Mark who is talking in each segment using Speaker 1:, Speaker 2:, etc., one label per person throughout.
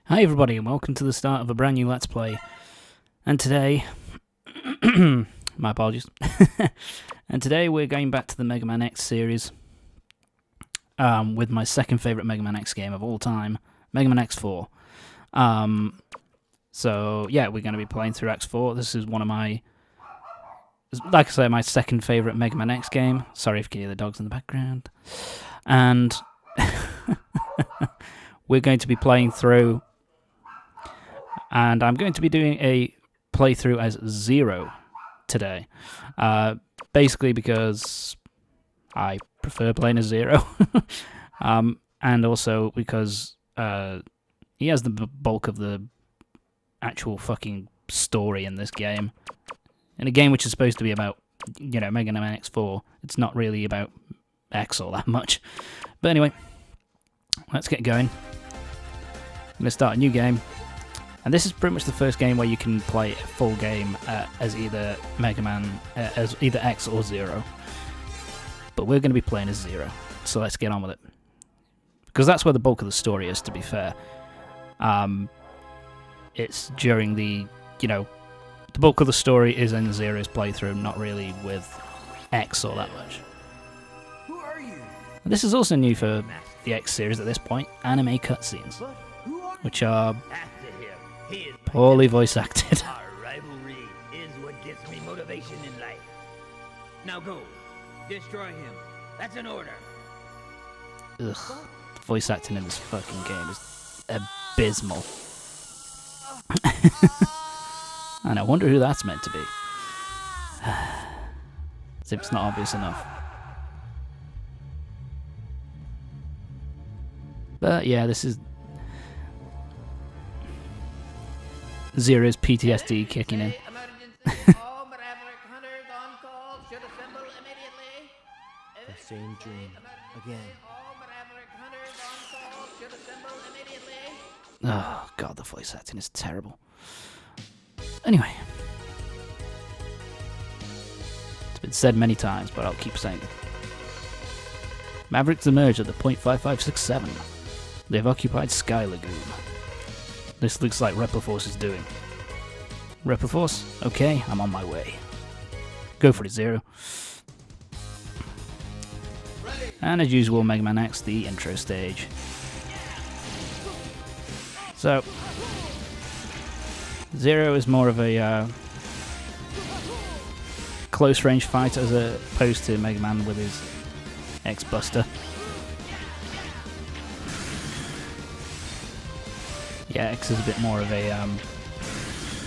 Speaker 1: Hi everybody and welcome to the start of a brand new Let's Play. And today, my apologies, and today we're going back to the Megaman X series with my second favourite Megaman X game of all time, Megaman X4. So yeah, we're going to be playing through X4. This is one of my, like I say, my second favourite Megaman X game. Sorry if you can hear the dogs in the background. And we're going to be playing through, and I'm going to be doing a playthrough as Zero today. Basically because I prefer playing as Zero. And also because he has the bulk of the actual fucking story in this game. In a game which is supposed to be about, you know, Megaman X4, it's not really about X all that much. But anyway, let's get going. I'm going to start a new game. And this is pretty much the first game where you can play a full game as either Megaman, as either X or Zero. But we're going to be playing as Zero, so let's get on with it. Because that's where the bulk of the story is, to be fair. It's during the, you know, the bulk of the story is in Zero's playthrough, not really with X all that much.
Speaker 2: Who are you?
Speaker 1: And this is also new for the X series at this point, anime cutscenes, which are poorly voice acted.
Speaker 2: Our rivalry is what gives me motivation in life. Now go, destroy him. That's an order.
Speaker 1: Ugh, the voice acting in this fucking game is abysmal. And I wonder who that's meant to be. As if it's not obvious enough. But yeah, this is Zero's PTSD kicking in.
Speaker 2: All Maverick hunters on call should assemble immediately.
Speaker 3: The same dream again.
Speaker 2: All Maverick hunters on call should assemble immediately.
Speaker 1: Oh god, the voice acting is terrible. Anyway. It's been said many times, but I'll keep saying it. Mavericks emerge at the .5567. They've occupied Sky Lagoon. This looks like Repliforce is doing. Repliforce? Okay, I'm on my way. Go for it, Zero. And as usual, Megaman X, the intro stage. So, Zero is more of a close-range fighter as opposed to Megaman with his X-Buster. Yeah, X is a bit more of a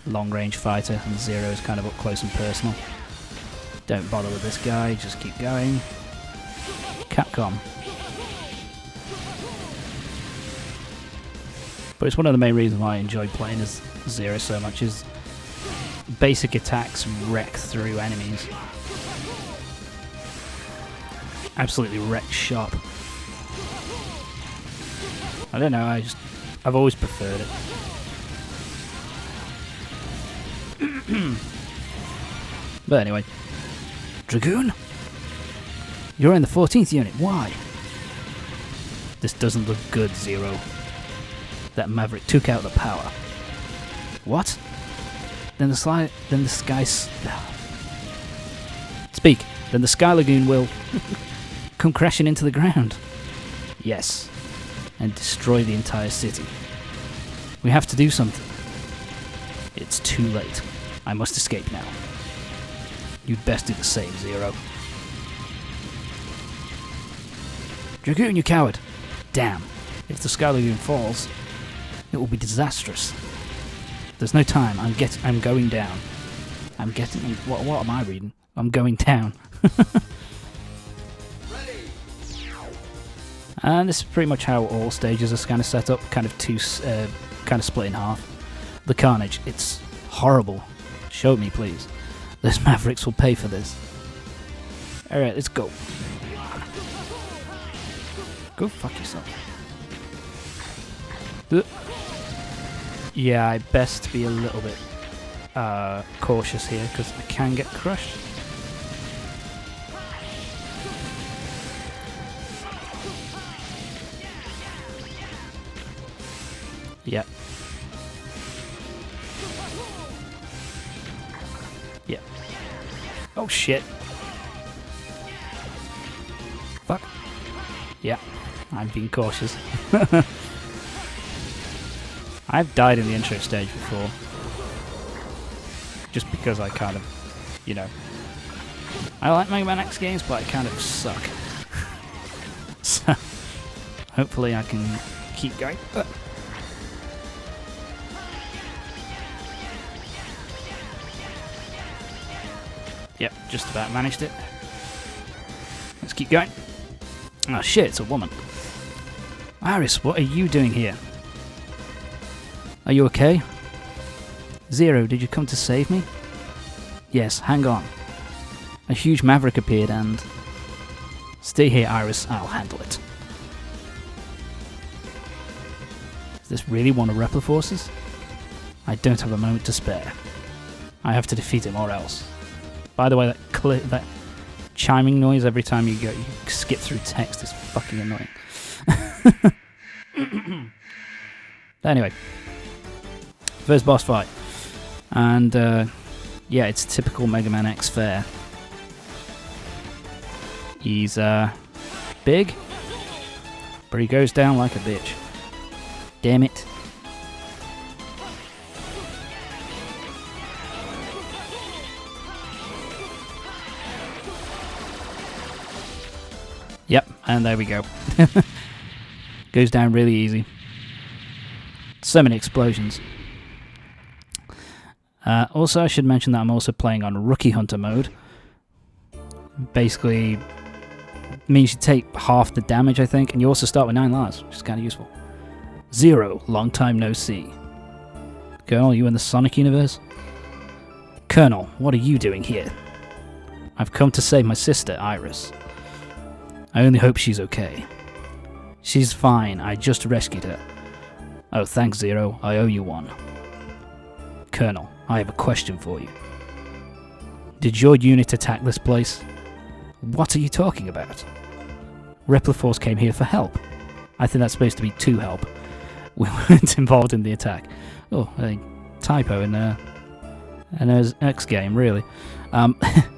Speaker 1: long-range fighter, and Zero is kind of up close and personal. Don't bother with this guy, just keep going. Capcom. But it's one of the main reasons why I enjoy playing as Zero so much, is basic attacks wreck through enemies. Absolutely wreck shop. I don't know, I've always preferred it. But anyway. Dragoon? You're in the 14th unit, why? This doesn't look good, Zero. That Maverick took out the power. What? Then the Sky Lagoon will come crashing into the ground. Yes. And destroy the entire city. We have to do something. It's too late. I must escape now. You'd best do the same, Zero. Dragoon, you coward! Damn. If the Sky Lagoon falls, it will be disastrous. There's no time. I'm going down. What am I reading? I'm going down. And this is pretty much how all stages are kind of set up, kind of split in half. The carnage, it's horrible. Show me, please. Those Mavericks will pay for this. Alright, let's go. Go fuck yourself. Yeah, I best be a little bit cautious here, because I can get crushed. Yep. Oh shit. Fuck. Yeah, I'm being cautious. I've died in the intro stage before. Just because I kind of, you know. I like Megaman X games, but I kind of suck. So, hopefully I can keep going. Yep, just about managed it. Let's keep going. Oh shit, it's a woman. Iris, what are you doing here? Are you okay? Zero, did you come to save me? Yes, hang on. A huge Maverick appeared and... Stay here, Iris, I'll handle it. Is this really one of Repliforce's? I don't have a moment to spare. I have to defeat him or else. By the way, that chiming noise every time you skip through text is fucking annoying. Anyway, first boss fight, and yeah, it's typical Megaman X fare. He's big, but he goes down like a bitch. Damn it. Yep, and there we go. Goes down really easy. So many explosions. Also, I should mention that I'm also playing on Rookie Hunter mode. Basically, means you take half the damage, I think, and you also start with 9 lives, which is kind of useful. Zero, long time no see. Colonel, you in the Sonic universe? Colonel, what are you doing here? I've come to save my sister, Iris. I only hope she's okay. She's fine, I just rescued her. Oh, thanks, Zero, I owe you one. Colonel, I have a question for you. Did your unit attack this place? What are you talking about? Repliforce came here for help. I think that's supposed to be to help. We weren't involved in the attack. Oh, a typo in an X game, really.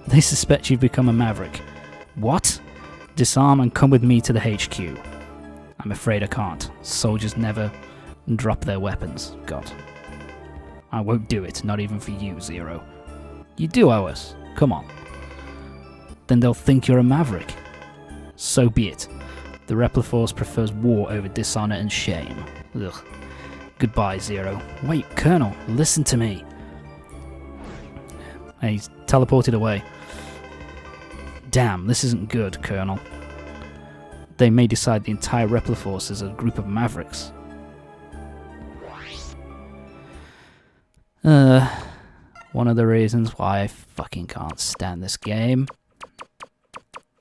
Speaker 1: They suspect you've become a Maverick. What? Disarm and come with me to the HQ. I'm afraid I can't. Soldiers never drop their weapons. God. I won't do it, not even for you, Zero. You do owe us. Come on. Then they'll think you're a Maverick. So be it. The Repliforce prefers war over dishonor and shame. Ugh. Goodbye, Zero. Wait, Colonel, listen to me. He's teleported away. Damn, this isn't good, Colonel. They may decide the entire Repliforce is a group of Mavericks. One of the reasons why I fucking can't stand this game.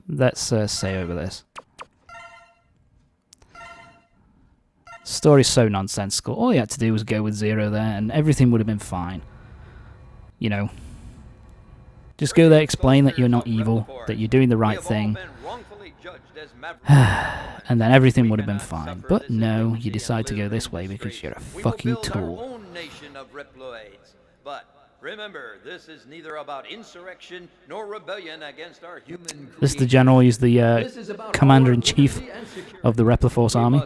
Speaker 1: Let's say over this. Story's so nonsensical. All you had to do was go with Zero there and everything would have been fine. You know. Just go there, explain that you're not evil, that you're doing the right thing. And then everything would have been fine. But no, you decide to go this way because you're a fucking tool.
Speaker 2: But remember, this is neither about insurrection nor rebellion against our human.
Speaker 1: This is the general, he's the commander-in-chief of the Repliforce army.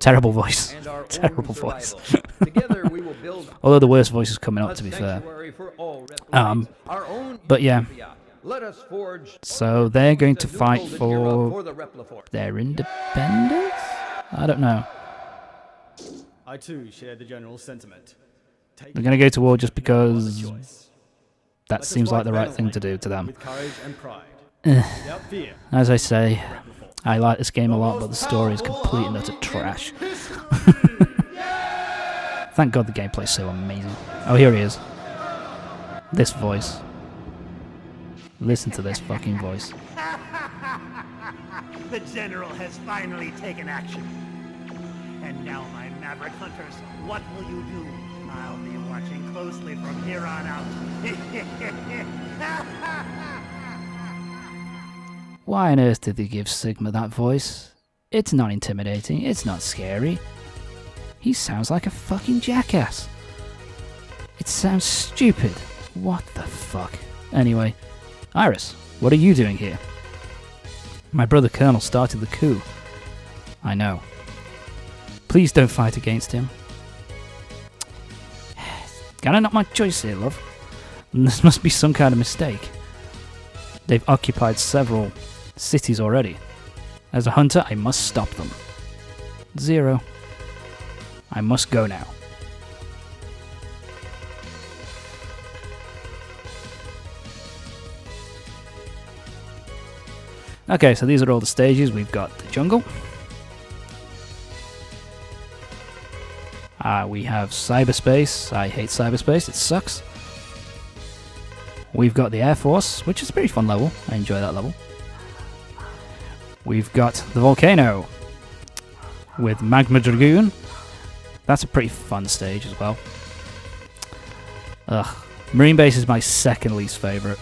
Speaker 1: Terrible voice. Terrible voice. Although the worst voice is coming up, to be fair. But yeah. So they're going to fight for their independence? I don't know.
Speaker 3: I too share the general sentiment.
Speaker 1: They're going to go to war just because that seems like the right thing to do to them. As I say, I like this game a lot, but the story is complete and utter trash. Thank God the gameplay's so amazing. Oh, here he is. This voice. Listen to this fucking voice.
Speaker 4: The General has finally taken action. And now, my Maverick Hunters, what will you do? I'll be watching closely from here on out.
Speaker 1: Why on earth did they give Sigma that voice? It's not intimidating, it's not scary. He sounds like a fucking jackass. It sounds stupid. What the fuck? Anyway, Iris, what are you doing here? My brother Colonel started the coup. I know. Please don't fight against him. Kinda not my choice here, love. This must be some kind of mistake. They've occupied several cities already. As a hunter, I must stop them. Zero. I must go now. Okay, so these are all the stages. We've got the jungle. We have cyberspace. I hate cyberspace, it sucks. We've got the Air Force, which is a pretty fun level. I enjoy that level. We've got the volcano with Magma Dragoon. That's a pretty fun stage as well. Ugh. Marine Base is my second least favourite.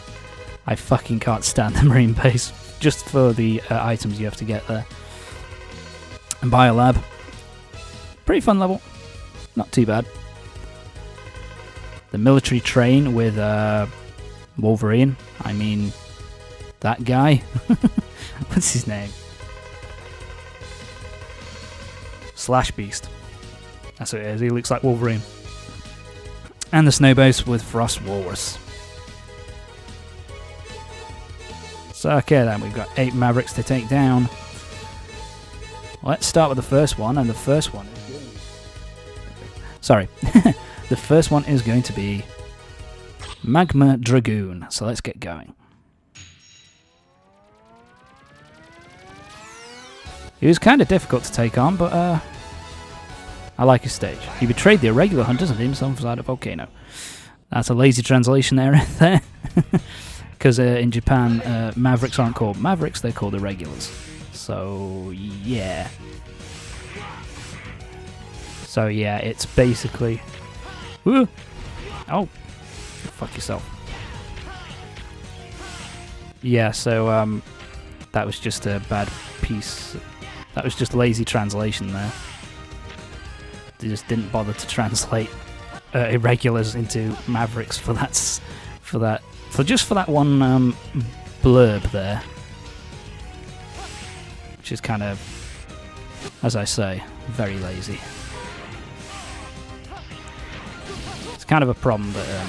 Speaker 1: I fucking can't stand the Marine Base just for the items you have to get there. And Biolab. Pretty fun level. Not too bad. The military train with Wolverine. I mean, that guy. What's his name? Slash Beast. That's what it is. He looks like Wolverine. And the snow base with Frost Walrus. So, okay then, we've got 8 Mavericks to take down. Let's start with the first one, and the first one is going... Sorry. The first one is going to be Magma Dragoon. So let's get going. He was kind of difficult to take on, but I like his stage. He betrayed the irregular hunters and hid himself inside a volcano. That's a lazy translation error there. Because in Japan, Mavericks aren't called Mavericks, they're called irregulars. So, yeah. So, yeah, it's basically... Woo! Oh! Fuck yourself. Yeah, so, that was just a bad piece. That was just lazy translation there. They just didn't bother to translate irregulars into Mavericks for just for that one blurb there, which is kind of, as I say, very lazy. It's kind of a problem that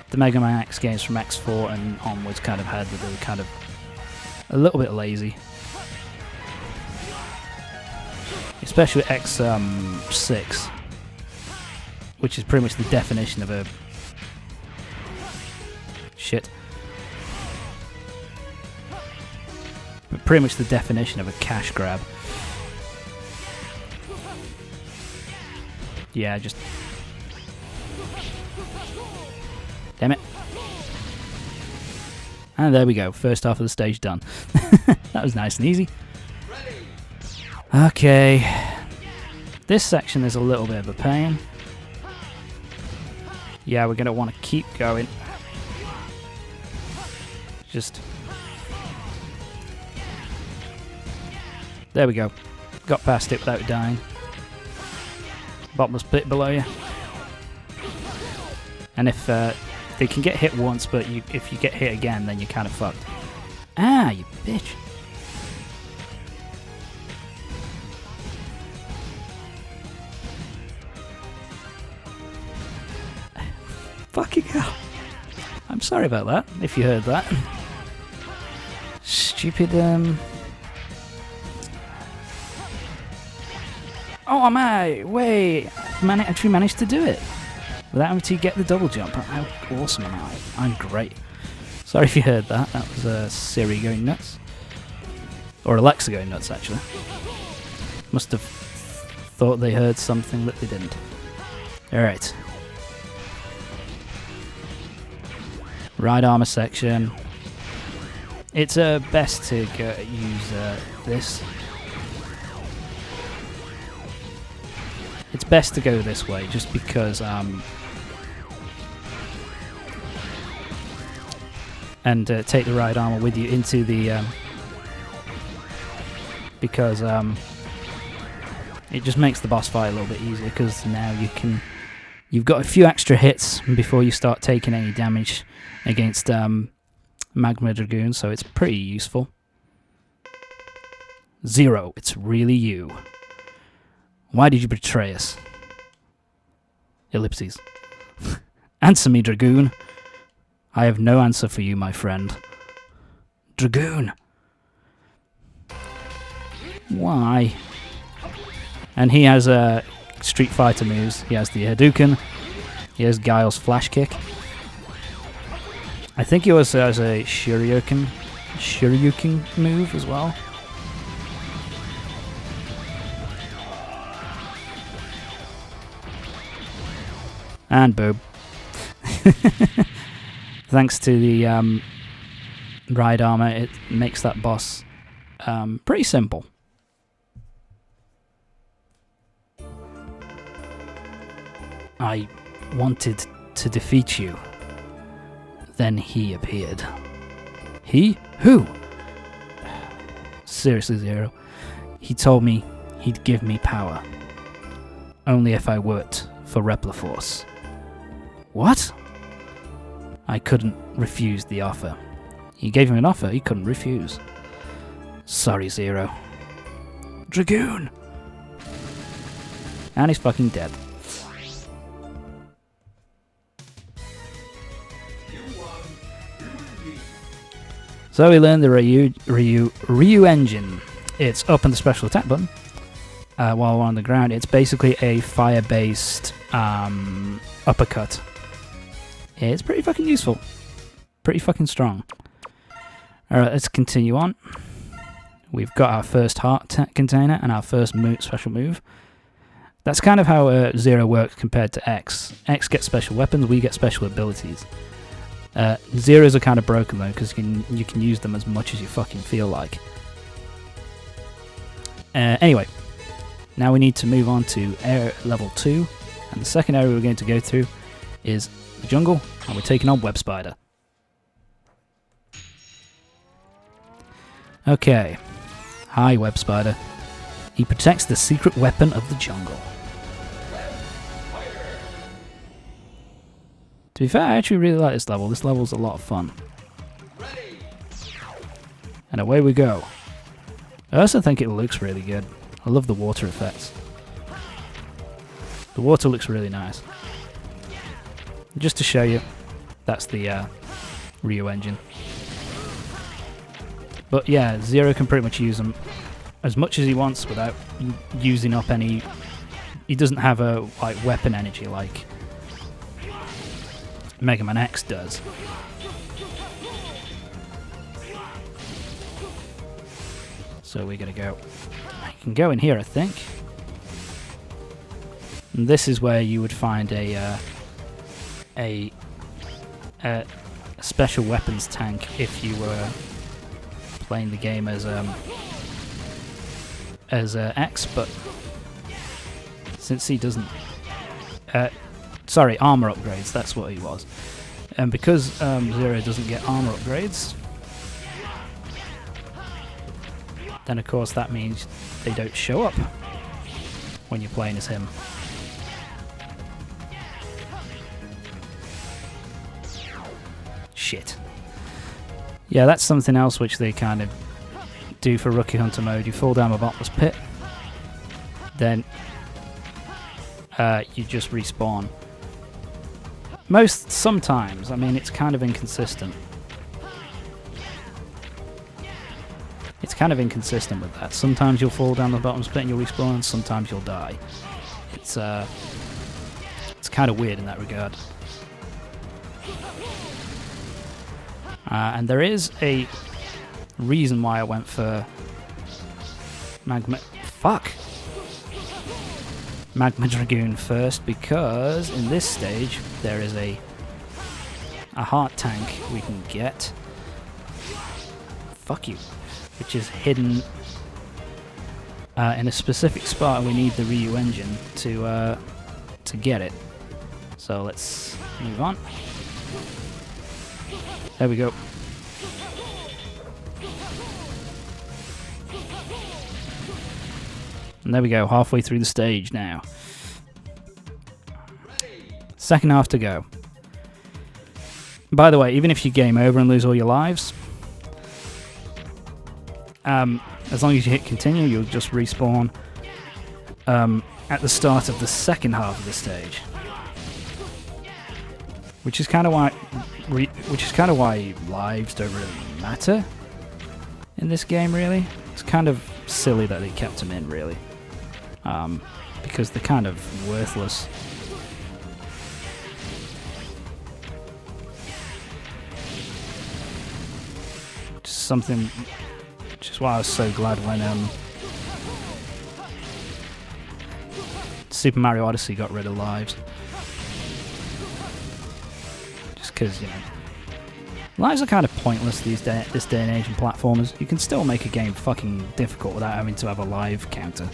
Speaker 1: the Megaman X games from X4 and onwards kind of had, that they were kind of a little bit lazy. Especially X6, which is pretty much the definition of a... Shit. But pretty much the definition of a cash grab. Yeah, just... Damn it. And there we go, first half of the stage done. That was nice and easy. Okay. This section is a little bit of a pain. Yeah, we're going to want to keep going. Just... There we go. Got past it without dying. Bottomless pit below you. And if they can get hit once, but if you get hit again, then you're kind of fucked. Ah, you bitch. Fucking hell. I'm sorry about that, if you heard that. Stupid, Oh, am I? Wait. Actually managed to do it. Without having to get the double jump. How awesome am I? I'm great. Sorry if you heard that. That was Siri going nuts. Or Alexa going nuts, actually. Must have thought they heard something that they didn't. Alright. Ride armor section. It's best to use this. It's best to go this way, just because and take the ride armor with you into the because it just makes the boss fight a little bit easier, because now you You've got a few extra hits before you start taking any damage against Magma Dragoon, so it's pretty useful. Zero, it's really you. Why did you betray us? Ellipses. Answer me, Dragoon. I have no answer for you, my friend. Dragoon. Why? And he has Street Fighter moves. He has the Hadouken. He has Guile's Flash Kick. I think he also has a Shoryuken move as well. And boom. Thanks to the ride armor, it makes that boss pretty simple. I wanted to defeat you. Then he appeared. He? Who? Seriously, Zero. He told me he'd give me power. Only if I worked for Repliforce. What? I couldn't refuse the offer. He gave him an offer he couldn't refuse. Sorry, Zero. Dragoon! And he's fucking dead. So we learned the Ryu engine. It's up on the special attack button while we're on the ground. It's basically a fire-based uppercut. It's pretty fucking useful. Pretty fucking strong. Alright, let's continue on. We've got our first heart container and our first special move. That's kind of how Zero works compared to X. X gets special weapons, we get special abilities. Zeros are kind of broken though, because you can use them as much as you fucking feel like. Anyway, now we need to move on to level 2, and the second area we're going to go through is the jungle, and we're taking on Web Spider. Okay, hi Web Spider. He protects the secret weapon of the jungle. To be fair, I actually really like this level. This level's a lot of fun. And away we go. I also think it looks really good. I love the water effects. The water looks really nice. Just to show you, that's the Ryu engine. But yeah, Zero can pretty much use them as much as he wants without using up any... He doesn't have a weapon energy like Megaman X does. So we're gonna go. I can go in here, I think. And this is where you would find a special weapons tank if you were playing the game as X, but since he doesn't. Sorry, armor upgrades, that's what he was. And because Zero doesn't get armor upgrades, then of course that means they don't show up when you're playing as him. Shit. Yeah, that's something else which they kind of do for Rookie Hunter mode. You fall down a bottomless pit, then you just respawn. Sometimes, I mean, it's kind of inconsistent. It's kind of inconsistent with that. Sometimes you'll fall down the bottomless pit and you'll respawn, and sometimes you'll die. It's kind of weird in that regard. And there is a reason why I went for Magma Dragoon first, because in this stage there is a heart tank we can get. Fuck you. Which is hidden in a specific spot, and we need the Ryu engine to get it. So let's move on. There we go. And there we go, halfway through the stage now. Second half to go. By the way, even if you game over and lose all your lives, as long as you hit continue, you'll just respawn at the start of the second half of the stage. Which is kind of why lives don't really matter in this game, really. It's kind of silly that they kept them in, really, because they're kind of worthless. Just something, which is why I was so glad when Super Mario Odyssey got rid of lives. Because, you know, lives are kind of pointless this day and age in platformers. You can still make a game fucking difficult without having to have a live counter. In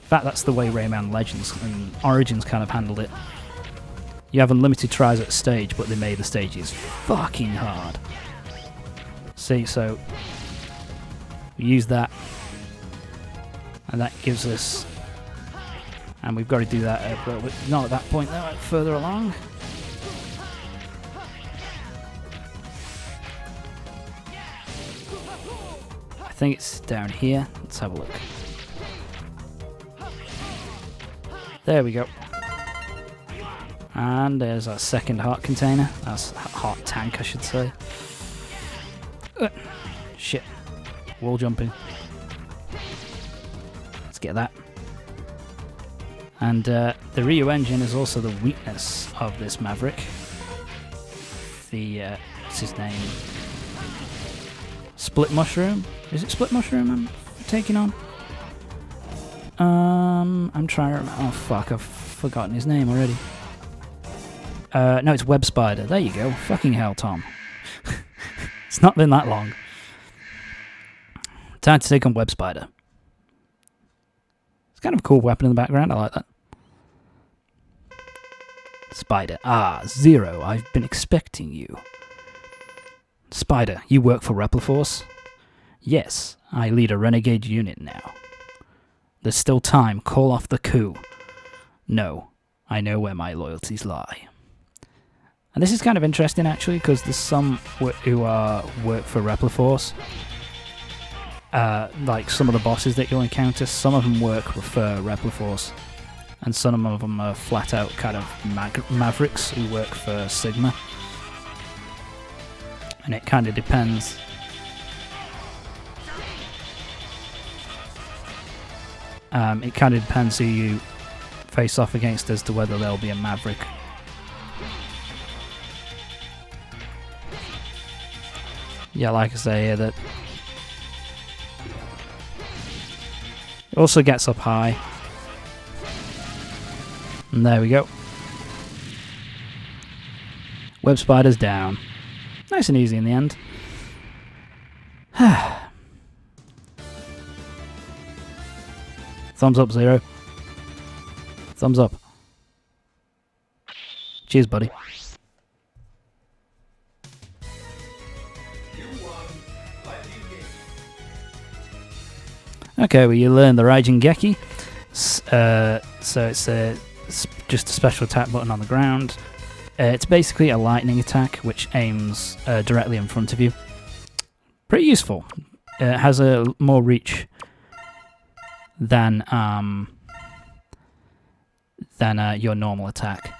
Speaker 1: fact, that's the way Rayman Legends and Origins kind of handled it. You have unlimited tries at a stage, but they made the stages fucking hard. See, so we use that, and that gives us... And we've got to do that not at that point though, further along. I think it's down here. Let's have a look. There we go. And there's our second heart container. That's a heart tank, I should say. Shit. Wall jumping. Let's get that. And the Ryu engine is also the weakness of this Maverick. The, what's his name? Split Mushroom? Is it Split Mushroom I'm taking on? I'm trying to remember. Oh fuck, I've forgotten his name already. No, it's Web Spider. There you go. Fucking hell, Tom. It's not been that long. Time to take on Web Spider. It's kind of a cool weapon in the background. I like that. Spider. Ah, Zero. I've been expecting you. Spider, you work for Repliforce? Yes, I lead a renegade unit now. There's still time. Call off the coup. No, I know where my loyalties lie. And this is kind of interesting, actually, because there's some who work for Repliforce. Like some of the bosses that you'll encounter, some of them work for Repliforce. And some of them are flat out kind of Mavericks who work for Sigma. And it kind of depends. It kind of depends who you face off against as to whether there'll be a Maverick. Yeah, like I say here, that it also gets up high. And there we go. Web Spider's down. Nice and easy in the end. Thumbs up, Zero. Thumbs up. Cheers, buddy. Okay, well, you learn the Raijin Geki. So it's just a special attack button on the ground. It's basically a lightning attack which aims directly in front of you. Pretty useful. It has a more reach than your normal attack.